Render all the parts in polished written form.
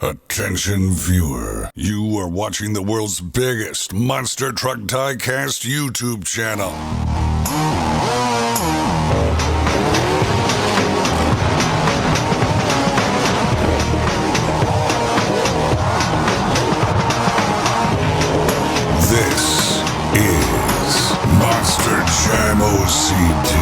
Attention viewer, you are watching the world's biggest monster truck diecast YouTube channel. This is Monster Jam OCD.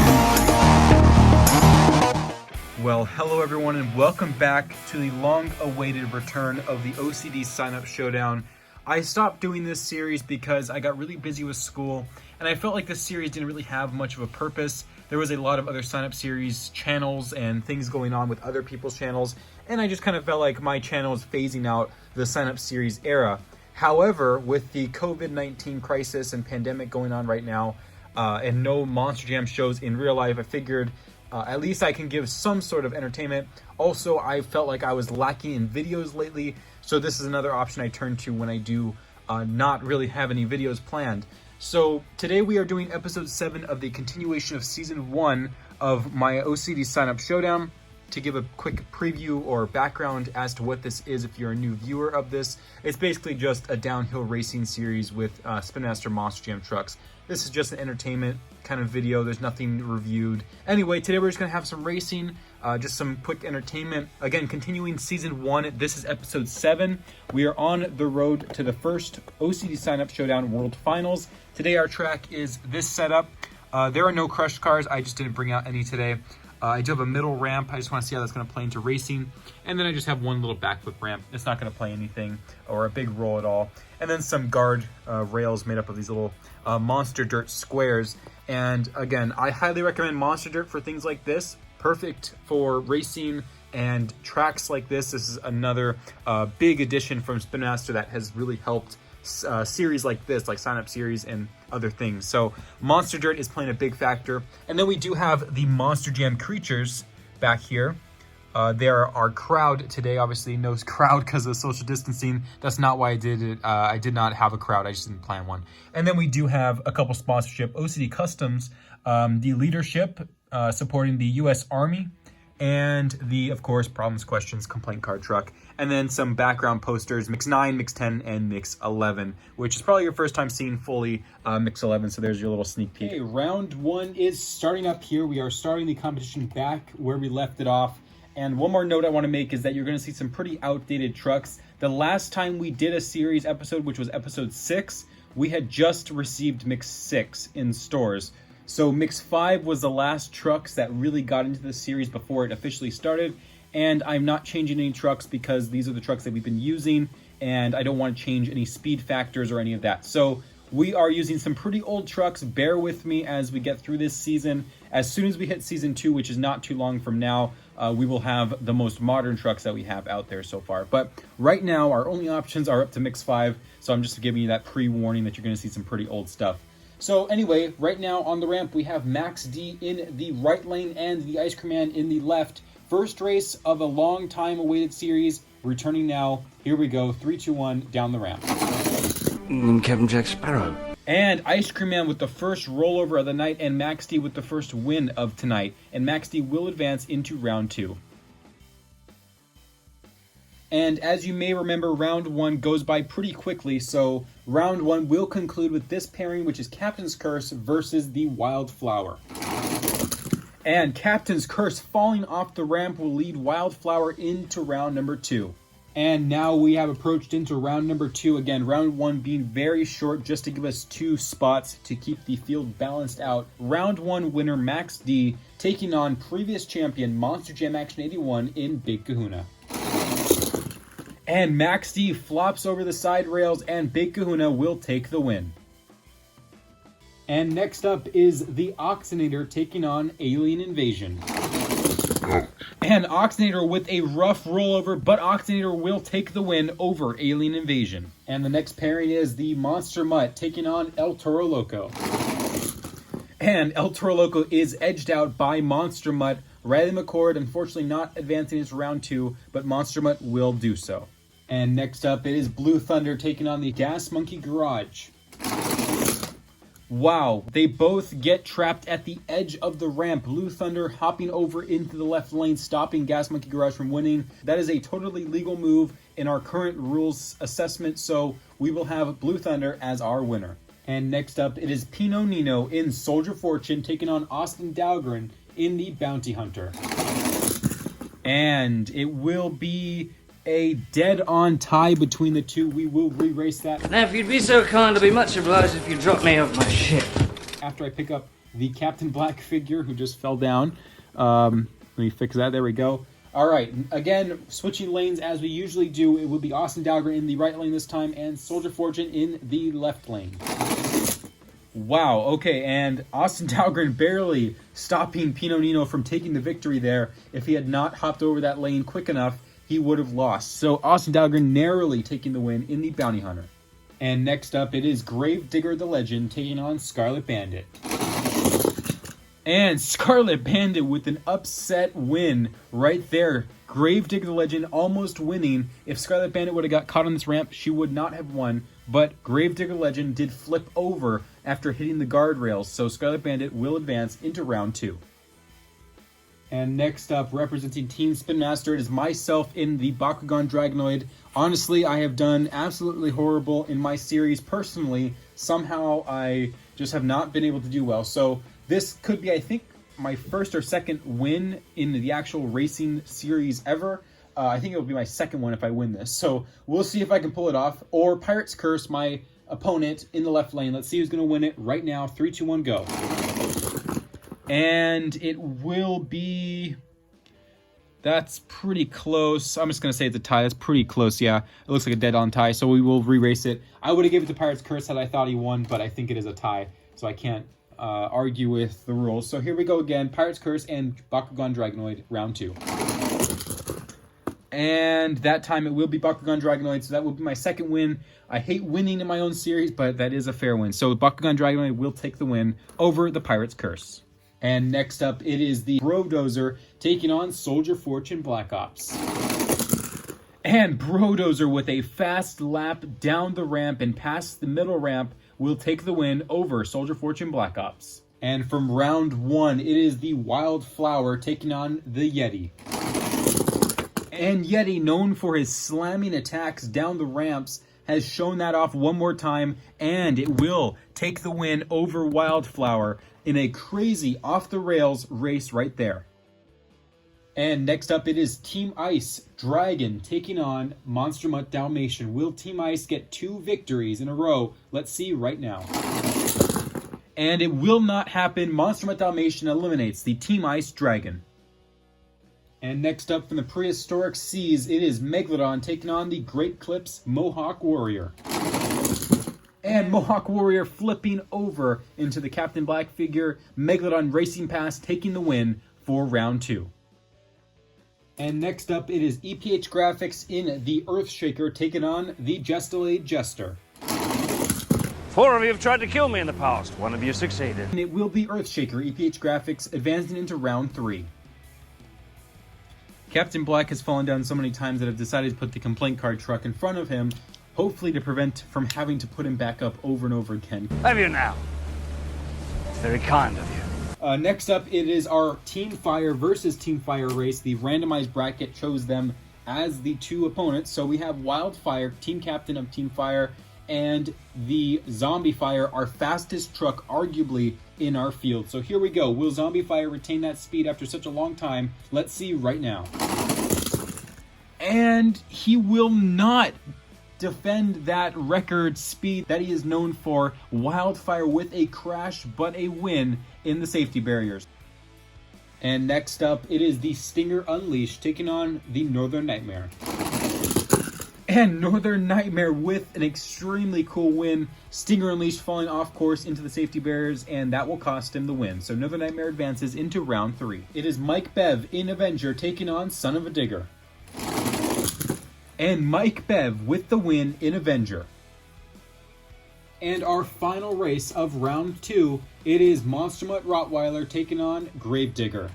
Well, hello everyone and welcome back to the long-awaited return of the OCD Sign-Up Showdown. I stopped doing this series because I got really busy with school and I felt like this series didn't really have much of a purpose. There was a lot of other sign-up series channels and things going on with other people's channels, and I just kind of felt like my channel is phasing out the sign-up series era. However, with the COVID-19 crisis and pandemic going on right now, and no Monster Jam shows in real life, I figured at least I can give some sort of entertainment. Also, I felt like I was lacking in videos lately, so this is another option I turn to when I do not really have any videos planned. So today we are doing episode 7 of the continuation of season 1 of my OCD Sign-Up Showdown. To give a quick preview or background as to what this is if you're a new viewer of this, it's basically just a downhill racing series with Spin Master Monster Jam trucks. This is just an entertainment kind of video. There's nothing reviewed. Anyway, today we're just going to have some racing, just some quick entertainment. Again, continuing season 1, this is episode 7. We are on the road to the first OCD Sign-Up Showdown World Finals. Today our track is this setup. There are no crushed cars. I just didn't bring out any today. I do have a middle ramp. I just want to see how that's going to play into racing. And then I just have one little backflip ramp. It's not going to play anything or a big roll at all. And then some guard rails made up of these little Monster Dirt squares. And again, I highly recommend Monster Dirt for things like this. Perfect for racing and tracks like this. This is another big addition from Spin Master that has really helped series like this, like sign-up series and other things. So Monster Dirt is playing a big factor. And then we do have the Monster Jam creatures back here. They are our crowd today. Obviously no crowd because of social distancing. That's not why I did it. I did not have a crowd. I just didn't plan one. And then we do have a couple sponsorship. OCD Customs, the leadership supporting the U.S. Army, and the, of course, Problems, Questions, Complaint Card Truck, and then some background posters, Mix 9, Mix 10, and Mix 11, which is probably your first time seeing fully Mix 11, so there's your little sneak peek. Okay, round 1 is starting up here. We are starting the competition back where we left it off, and one more note I want to make is that you're going to see some pretty outdated trucks. The last time we did a series episode, which was episode 6, we had just received Mix 6 in stores. So Mix 5 was the last trucks that really got into the series before it officially started, and I'm not changing any trucks because these are the trucks that we've been using, and I don't want to change any speed factors or any of that. So we are using some pretty old trucks. Bear with me as we get through this season. As soon as we hit season 2, which is not too long from now, we will have the most modern trucks that we have out there so far. But right now, our only options are up to Mix 5, so I'm just giving you that pre-warning that you're going to see some pretty old stuff. So anyway, right now on the ramp, we have Max D in the right lane and the Ice Cream Man in the left. First race of a long time awaited series, returning now. Here we go, 3, 2, 1, down the ramp. Captain Jack Sparrow. And Ice Cream Man with the first rollover of the night, and Max D with the first win of tonight. And Max D will advance into round 2. And as you may remember, round 1 goes by pretty quickly, so round 1 will conclude with this pairing, which is Captain's Curse versus the Wildflower. And Captain's Curse falling off the ramp will lead Wildflower into round number 2. And now we have approached into round number 2. Again, round 1 being very short just to give us 2 spots to keep the field balanced out. Round 1 winner Max D taking on previous champion Monster Jam Action 81 in Big Kahuna. And Max D flops over the side rails and Big Kahuna will take the win. And next up is the Oxinator taking on Alien Invasion. And Oxinator with a rough rollover, but Oxinator will take the win over Alien Invasion. And the next pairing is the Monster Mutt taking on El Toro Loco. And El Toro Loco is edged out by Monster Mutt. Riley McCord unfortunately not advancing into round 2, but Monster Mutt will do so. And next up it is Blue Thunder taking on the Gas Monkey Garage. Wow, they both get trapped at the edge of the ramp. Blue Thunder hopping over into the left lane, stopping Gas Monkey Garage from winning. That is a totally legal move in our current rules assessment, so we will have Blue Thunder as our winner. And next up, it is Pino Nino in Soldier Fortune taking on Austin Dahlgren in the Bounty Hunter. And it will be a dead-on tie between the two. We will re-race that. Now, if you'd be so kind, I'd be much obliged if you dropped me off my ship. After I pick up the Captain Black figure who just fell down. Let me fix that. There we go. All right. Again, switching lanes as we usually do. It will be Austin Dahlgren in the right lane this time and Soldier Fortune in the left lane. Wow. Okay. And Austin Dahlgren barely stopping Pino Nino from taking the victory there. If he had not hopped over that lane quick enough, he would have lost. So Austin Dahlgren narrowly taking the win in the Bounty Hunter. And next up, it is Gravedigger the Legend taking on Scarlet Bandit. And Scarlet Bandit with an upset win right there. Gravedigger the Legend almost winning. If Scarlet Bandit would have got caught on this ramp, she would not have won. But Gravedigger Legend did flip over after hitting the guardrails. So Scarlet Bandit will advance into round 2. And next up, representing Team Spin Master, it is myself in the Bakugan Dragonoid. Honestly, I have done absolutely horrible in my series personally. Somehow, I just have not been able to do well. So this could be, I think, my first or second win in the actual racing series ever. I think it will be my second one if I win this. So we'll see if I can pull it off. Or Pirate's Curse, my opponent in the left lane. Let's see who's going to win it right now. 3, 2, 1, go. And it will be... That's pretty close. I'm just going to say it's a tie. That's pretty close, yeah. It looks like a dead-on tie, so we will re-race it. I would have given it to Pirate's Curse had I thought he won, but I think it is a tie, so I can't argue with the rules. So here we go again. Pirate's Curse and Bakugan Dragonoid, round 2. And that time it will be Bakugan Dragonoid, so that will be my second win. I hate winning in my own series, but that is a fair win. So Bakugan Dragonoid will take the win over the Pirate's Curse. And next up, it is the Brodozer taking on Soldier Fortune Black Ops. And Brodozer with a fast lap down the ramp and past the middle ramp will take the win over Soldier Fortune Black Ops. And from round 1, it is the Wildflower taking on the Yeti. And Yeti, known for his slamming attacks down the ramps, has shown that off one more time, and it will take the win over Wildflower in a crazy off-the-rails race right there. And next up, it is Team Ice Dragon taking on Monster Mutt Dalmatian. Will Team Ice get 2 victories in a row? Let's see right now. And it will not happen. Monster Mutt Dalmatian eliminates the Team Ice Dragon. And next up from the prehistoric seas, it is Megalodon taking on the Great Clips Mohawk Warrior. And Mohawk Warrior flipping over into the Captain Black figure. Megalodon racing past, taking the win for round 2. And next up, it is EPH Graphics in the Earthshaker taking on the Jestalade Jester. 4 of you have tried to kill me in the past. 1 of you succeeded. And it will be Earthshaker, EPH Graphics, advancing into round 3. Captain Black has fallen down so many times that I've decided to put the complaint card truck in front of him, hopefully to prevent from having to put him back up over and over again. Have you now? Very kind of you. Next up, it is our Team Fire versus Team Fire race. The randomized bracket chose them as the 2 opponents. So we have Wildfire, team captain of Team Fire, and the Zombie Fire, our fastest truck, arguably, in our field. So here we go. Will Zombie Fire retain that speed after such a long time? Let's see right now. And he will not defend that record speed that he is known for. Wildfire with a crash, but a win in the safety barriers. And next up, it is the Stinger Unleashed taking on the Northern Nightmare. And Northern Nightmare with an extremely cool win. Stinger Unleashed falling off course into the safety barriers, and that will cost him the win. So Northern Nightmare advances into round 3. It is Mike Bev in Avenger taking on Son of a Digger. And Mike Bev with the win in Avenger. And our final race of round 2, it is Monster Mutt Rottweiler taking on Gravedigger.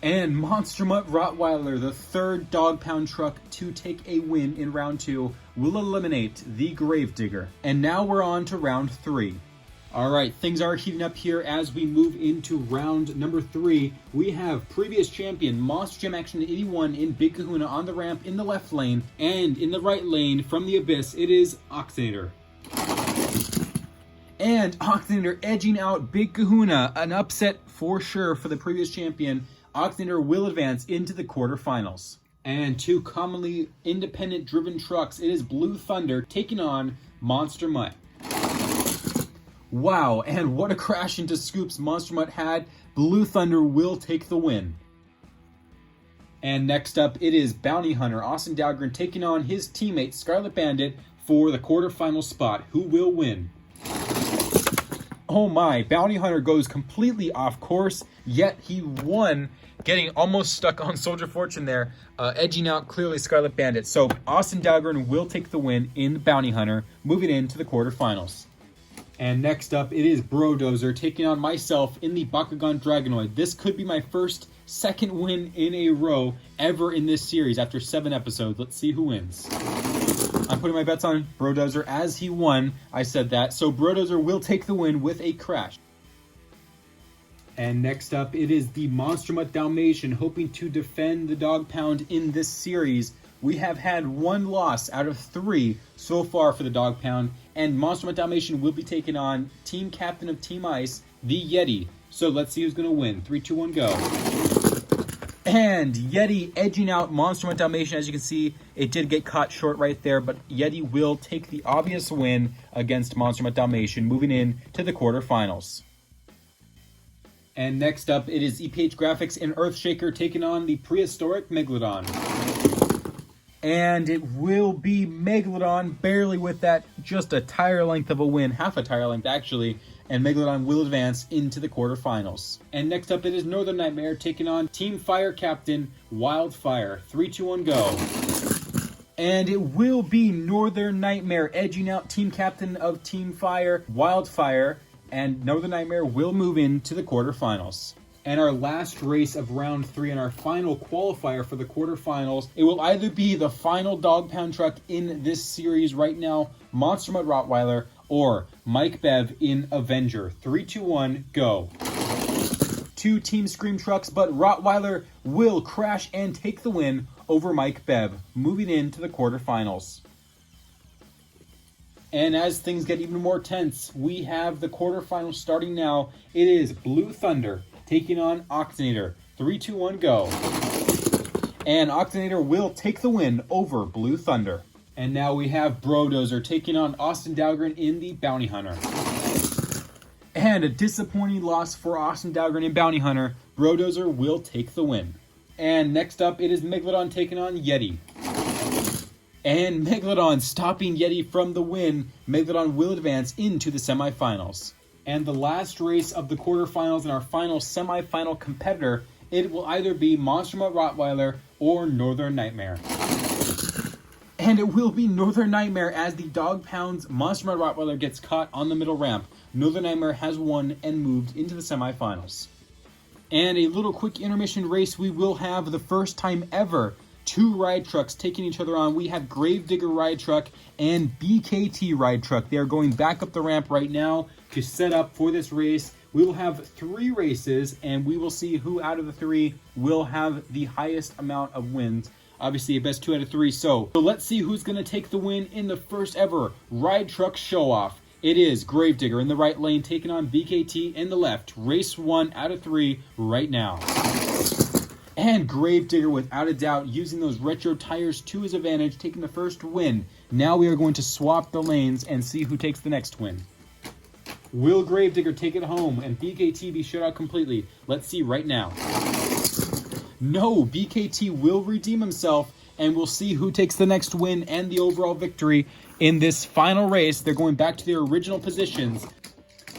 And Monster Mutt Rottweiler, the 3rd dog pound truck to take a win in round 2, will eliminate the Gravedigger. And now we're on to round 3. All right, things are heating up here as we move into round number 3. We have previous champion Monster Jam Action 81 in Big Kahuna on the ramp in the left lane, and in the right lane from the Abyss, it is Ocd'S. And Ocd'S edging out Big Kahuna, an upset for sure for the previous champion. Ocd'S will advance into the quarterfinals. And 2 commonly independent-driven trucks, it is Blue Thunder taking on Monster Mutt. Wow, and what a crash into scoops Monster Mutt had. Blue Thunder will take the win. And next up, it is Bounty Hunter Austin Dahlgren taking on his teammate Scarlet Bandit for the quarterfinal spot. Who will win? Oh my, Bounty Hunter goes completely off course, yet he won, getting almost stuck on Soldier Fortune there, edging out clearly Scarlet Bandit. So Austin Dahlgren will take the win in the Bounty Hunter, moving into the quarterfinals. And next up, it is Brodozer taking on myself in the Bakugan Dragonoid. This could be my second win in a row ever in this series after 7 episodes. Let's see who wins. I'm putting my bets on Brodozer as he won. I said that. So Brodozer will take the win with a crash. And next up, it is the Monster Mutt Dalmatian hoping to defend the dog pound in this series. We have had 1 loss out of 3 so far for the dog pound, and Monster Mutt Dalmatian will be taking on team captain of Team Ice, the Yeti. So let's see who's going to win. 3, 2, 1, go. And Yeti edging out Monster Mutt Dalmatian. As you can see, it did get caught short right there, but Yeti will take the obvious win against Monster Mutt Dalmatian, moving in to the quarterfinals. And next up, it is EPH Graphics and Earthshaker taking on the prehistoric Megalodon. And it will be Megalodon, barely with that, just a tire length of a win, half a tire length actually, and Megalodon will advance into the quarterfinals. And next up, it is Northern Nightmare taking on Team Fire Captain Wildfire. 3, 2, 1, go. And it will be Northern Nightmare edging out Team Captain of Team Fire, Wildfire, and Northern Nightmare will move into the quarterfinals. And our last race of round 3 and our final qualifier for the quarterfinals, it will either be the final dog pound truck in this series right now, Monster Mutt Rottweiler, or Mike Bev in Avenger. 3, 2, 1, go. 2 Team Scream trucks, but Rottweiler will crash and take the win over Mike Bev, moving into the quarterfinals. And as things get even more tense, we have the quarterfinals starting now. It is Blue Thunder taking on Ocd'S. 3, 2, 1, go. And Ocd'S will take the win over Blue Thunder. And now we have Brodozer taking on Austin Dahlgren in the Bounty Hunter. And a disappointing loss for Austin Dahlgren in Bounty Hunter. Brodozer will take the win. And next up, it is Megalodon taking on Yeti. And Megalodon stopping Yeti from the win. Megalodon will advance into the semifinals. And the last race of the quarterfinals and our final semifinal competitor, it will either be Monster Mutt Rottweiler or Northern Nightmare. And it will be Northern Nightmare as the dog pound's Monster Mutt Rottweiler gets caught on the middle ramp. Northern Nightmare has won and moved into the semifinals. And a little quick intermission race, we will have the first time ever 2 ride trucks taking each other on. We have Gravedigger Ride Truck and BKT Ride Truck. They are going back up the ramp right now to set up for this race. We will have 3 races, and we will see who out of the 3 will have the highest amount of wins. Obviously, a best 2 out of 3. So let's see who's going to take the win in the first ever Ride Truck Show-Off. It is Gravedigger in the right lane taking on BKT in the left. Race 1 out of 3 right now. And Gravedigger, without a doubt, using those retro tires to his advantage, taking the first win. Now we are going to swap the lanes and see who takes the next win. Will Gravedigger take it home and BKT be shut out completely? Let's see right now. No, BKT will redeem himself, and we'll see who takes the next win and the overall victory in this final race. They're going back to their original positions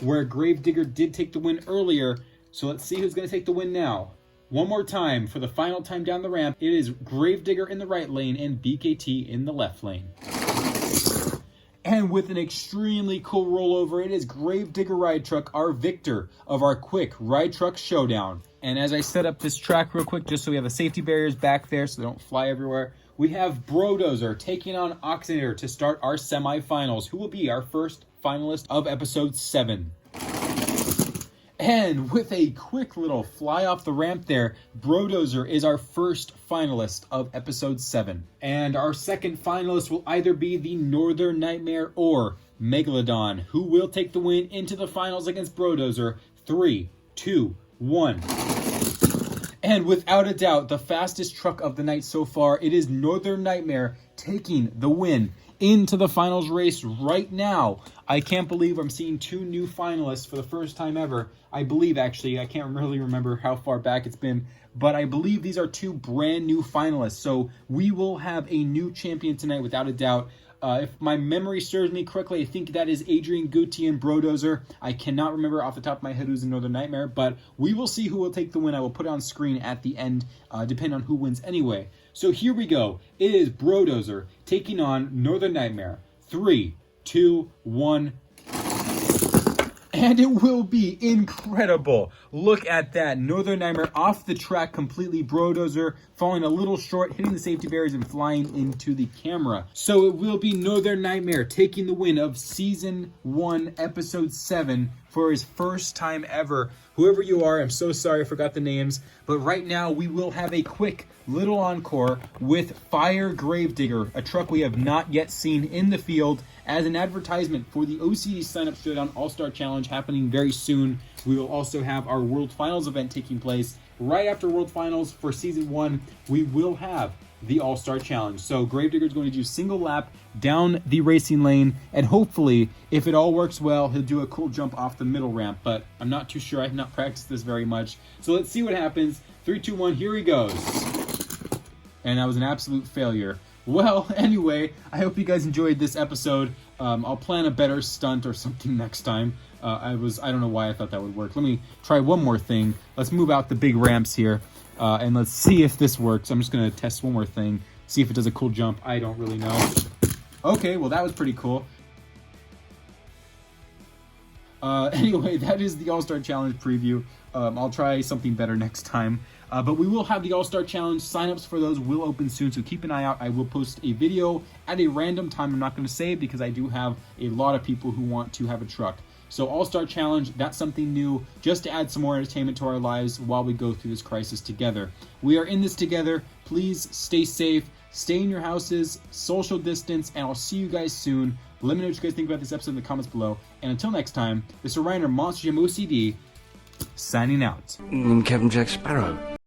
where Gravedigger did take the win earlier. So let's see who's going to take the win now. One more time, for the final time down the ramp, it is Gravedigger in the right lane and BKT in the left lane. And with an extremely cool rollover, it is Gravedigger Ride Truck, our victor of our quick Ride Truck Showdown. And as I set up this track real quick, just so we have the safety barriers back there so they don't fly everywhere, we have Brodozer taking on Ocd'S to start our semifinals, who will be our first finalist of episode 7. And with a quick little fly off the ramp there, Brodozer is our first finalist of episode 7. And our second finalist will either be the Northern Nightmare or Megalodon, who will take the win into the finals against Brodozer. 3, 2, 1. And without a doubt, the fastest truck of the night so far, it is Northern Nightmare taking the win into the finals race right now. I can't believe I'm seeing 2 new finalists for the first time ever. I believe, actually, I can't really remember how far back it's been, but I believe these are 2 brand new finalists. So we will have a new champion tonight without a doubt. If my memory serves me correctly, I think that is Adrian Guti and Brodozer. I cannot remember off the top of my head who's in Northern Nightmare, but we will see who will take the win. I will put it on screen at the end, depending on who wins anyway. So here we go. It is Brodozer taking on Northern Nightmare. 3, 2, 1. And it will be incredible. Look at that. Northern Nightmare off the track completely. Brodozer falling a little short, hitting the safety barriers and flying into the camera. So it will be Northern Nightmare taking the win of Season 1, Episode 7 for his first time ever. Whoever you are, I'm so sorry I forgot the names. But right now we will have a quick little encore with Fire Gravedigger, a truck we have not yet seen in the field, as an advertisement for the OCD Sign Up Showdown All-Star Challenge happening very soon. We will also have our World Finals event taking place right after World Finals for Season 1. We will have the All-Star Challenge. So Gravedigger is going to do single lap down the racing lane, and hopefully, if it all works well, he'll do a cool jump off the middle ramp, but I'm not too sure. I have not practiced this very much. So let's see what happens. 3, 2, 1, here he goes. And that was an absolute failure. Well, anyway, I hope you guys enjoyed this episode. I'll plan a better stunt or something next time. I don't know why I thought that would work. Let me try one more thing. Let's move out the big ramps here, and let's see if this works. I'm just going to test one more thing, see if it does a cool jump. I don't really know. Okay, well, that was pretty cool. Anyway, that is the All-Star Challenge preview. I'll try something better next time. But we will have the All-Star Challenge. Sign-ups for those will open soon, so keep an eye out. I will post a video at a random time. I'm not going to say it because I do have a lot of people who want to have a truck. So All-Star Challenge, that's something new, just to add some more entertainment to our lives while we go through this crisis together. We are in this together. Please stay safe, stay in your houses, social distance, and I'll see you guys soon. Let me know what you guys think about this episode in the comments below. And until next time, this is Ryan, Monster Jam OCD, signing out. Captain Jack Sparrow.